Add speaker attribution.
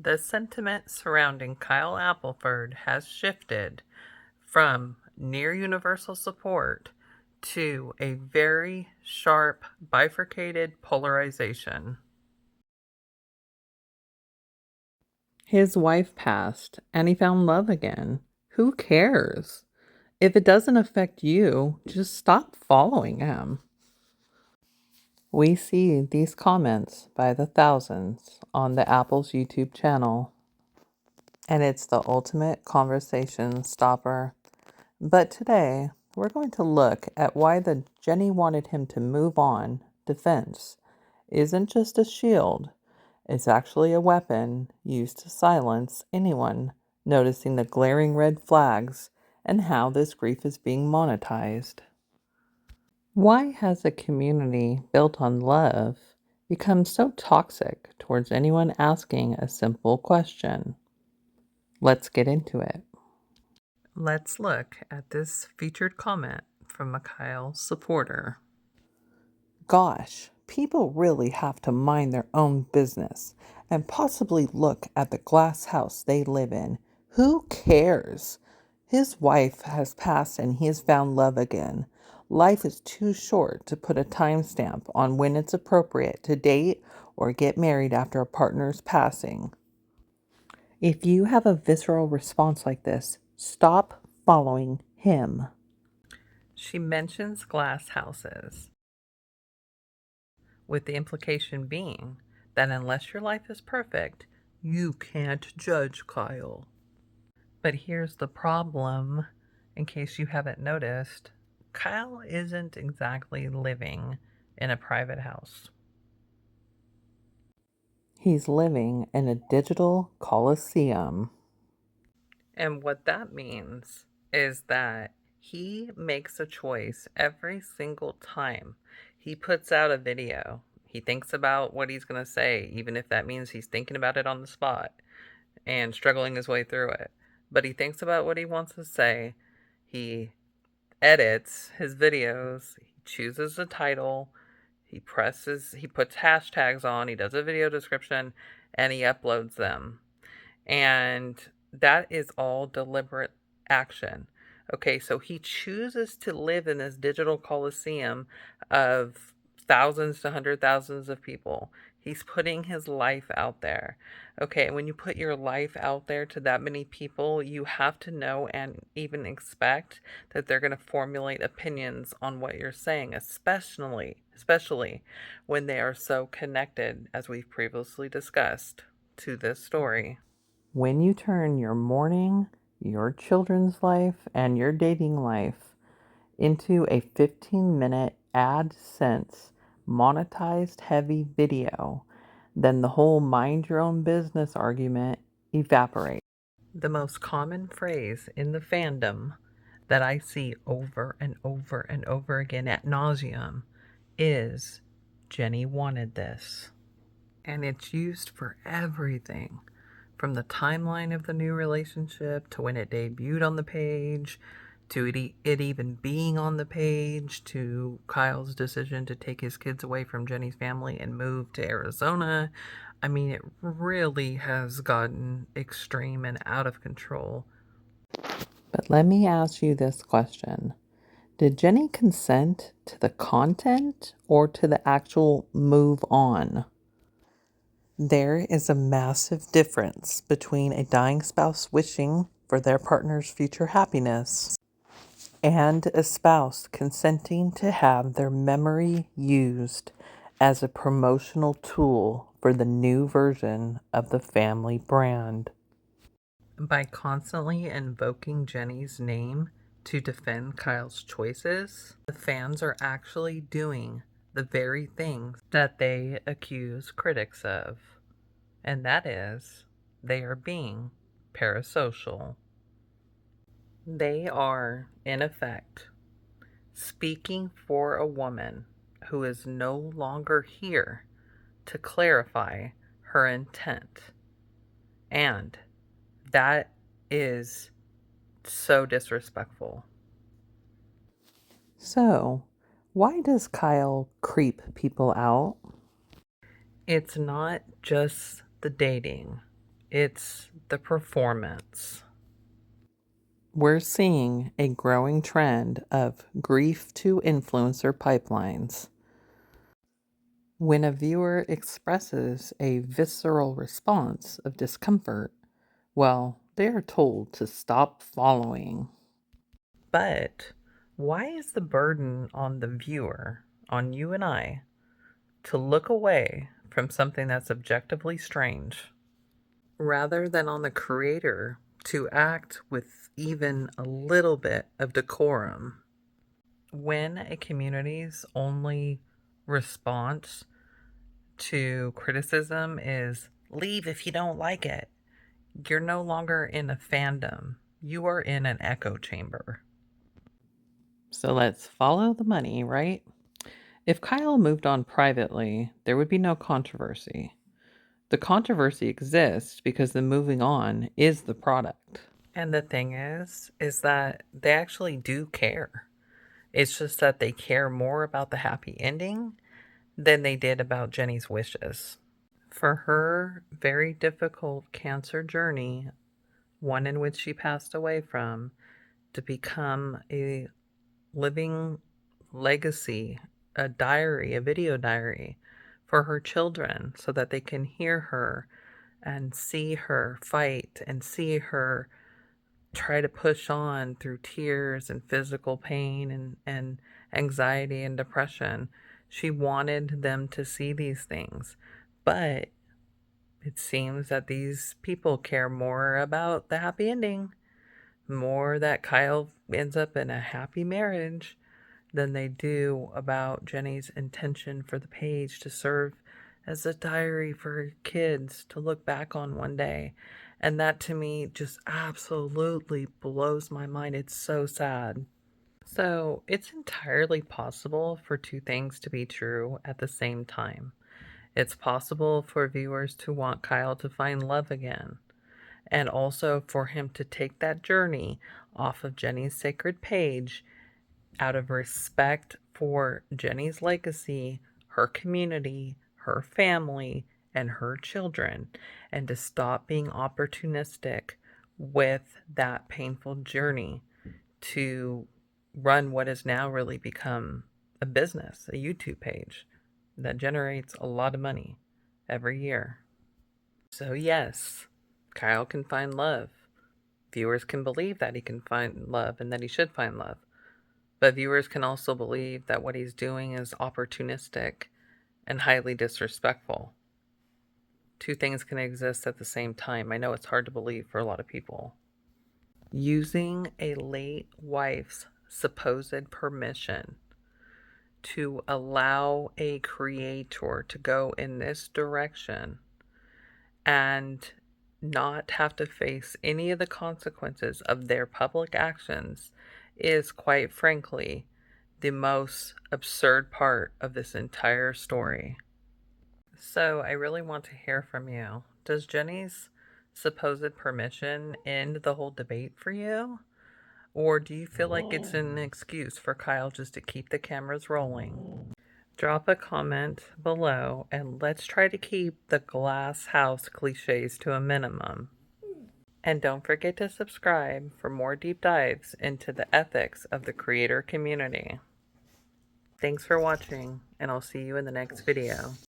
Speaker 1: The sentiment surrounding Kyle Appleford has shifted from near universal support to a very sharp, bifurcated polarization. His wife passed, and he found love again. Who cares? If it doesn't affect you, just stop following him. We see these comments by the thousands on the Apple's YouTube channel, and it's the ultimate conversation stopper. But today, we're going to look at why the Jenny wanted him to move on defense isn't just a shield, it's actually a weapon used to silence anyone noticing the glaring red flags and how this grief is being monetized. Why has a community built on love become so toxic towards anyone asking a simple question? Let's get into it. Let's look at this featured comment from a Kyle supporter. Gosh, people really have to mind their own business and possibly look at the glass house they live in. Who cares? His wife has passed and he has found love again. Life is too short to put a timestamp on when it's appropriate to date or get married after a partner's passing. If you have a visceral response like this, stop following him. She mentions glass houses, with the implication being that unless your life is perfect, you can't judge Kyle. But here's the problem, in case you haven't noticed, Kyle isn't exactly living in a private house. He's living in a digital coliseum. And what that means is that he makes a choice every single time he puts out a video. He thinks about what he's going to say, even if that means he's thinking about it on the spot and struggling his way through it. But he thinks about what he wants to say. He edits his videos. He chooses the title. He puts hashtags on. He does a video description and he uploads them. And that is all deliberate action. Okay, so he chooses to live in this digital coliseum of thousands to hundred thousands of people. He's putting his life out there. Okay, when you put your life out there to that many people, you have to know and even expect that they're going to formulate opinions on what you're saying, especially when they are so connected, as we've previously discussed, to this story. When you turn your morning, your children's life, and your dating life into a 15-minute AdSense monetized heavy video, then the whole mind your own business argument evaporates. The most common phrase in the fandom that I see over and over and over again ad nauseum is Jenny wanted this. And it's used for everything from the timeline of the new relationship to when it debuted on the page to it even being on the page to Kyle's decision to take his kids away from Jenny's family and move to Arizona. I mean, it really has gotten extreme and out of control. But let me ask you this question. Did Jenny consent to the content or to the actual move on? There is a massive difference between a dying spouse wishing for their partner's future happiness and a spouse consenting to have their memory used as a promotional tool for the new version of the family brand. By constantly invoking Jenny's name to defend Kyle's choices, the fans are actually doing the very things that they accuse critics of. And that is, they are being parasocial. They are, in effect, speaking for a woman who is no longer here to clarify her intent. And that is so disrespectful. So, why does Kyle creep people out? It's not just the dating. it's the performance. We're seeing a growing trend of grief to influencer pipelines. When a viewer expresses a visceral response of discomfort, well, they are told to stop following. But why is the burden on the viewer, on you and I, to look away from something that's objectively strange, rather than on the creator to act with even a little bit of decorum? When a community's only response to criticism is leave if you don't like it, you're no longer in a fandom. You are in an echo chamber. So let's follow the money, right? If Kyle moved on privately, there would be no controversy. The controversy exists because the moving on is the product. And the thing is that they actually do care. It's just that they care more about the happy ending than they did about Jenny's wishes. For her very difficult cancer journey, one in which she passed away from, to become a living legacy, a diary, a video diary for her children so that they can hear her and see her fight and see her try to push on through tears and physical pain and anxiety and depression. She wanted them to see these things. But it seems that these people care more about the happy ending, more that Kyle ends up in a happy marriage than they do about Jenny's intention for the page to serve as a diary for her kids to look back on one day. And that to me just absolutely blows my mind. It's so sad. So it's entirely possible for two things to be true at the same time. It's possible for viewers to want Kyle to find love again, and also for him to take that journey off of Jenny's sacred page out of respect for Jenny's legacy, her community, her family, and her children, and to stop being opportunistic with that painful journey to run what has now really become a business, a YouTube page that generates a lot of money every year. So, yes, Kyle can find love. Viewers can believe that he can find love and that he should find love. But viewers can also believe that what he's doing is opportunistic and highly disrespectful. Two things can exist at the same time. I know it's hard to believe for a lot of people. Using a late wife's supposed permission to allow a creator to go in this direction and not have to face any of the consequences of their public actions is, quite frankly, the most absurd part of this entire story. So I really want to hear from you. Does Jenny's supposed permission end the whole debate for you? Or do you feel like it's an excuse for Kyle just to keep the cameras rolling? Drop a comment below and let's try to keep the glass house cliches to a minimum. And don't forget to subscribe for more deep dives into the ethics of the creator community. Thanks for watching, and I'll see you in the next video.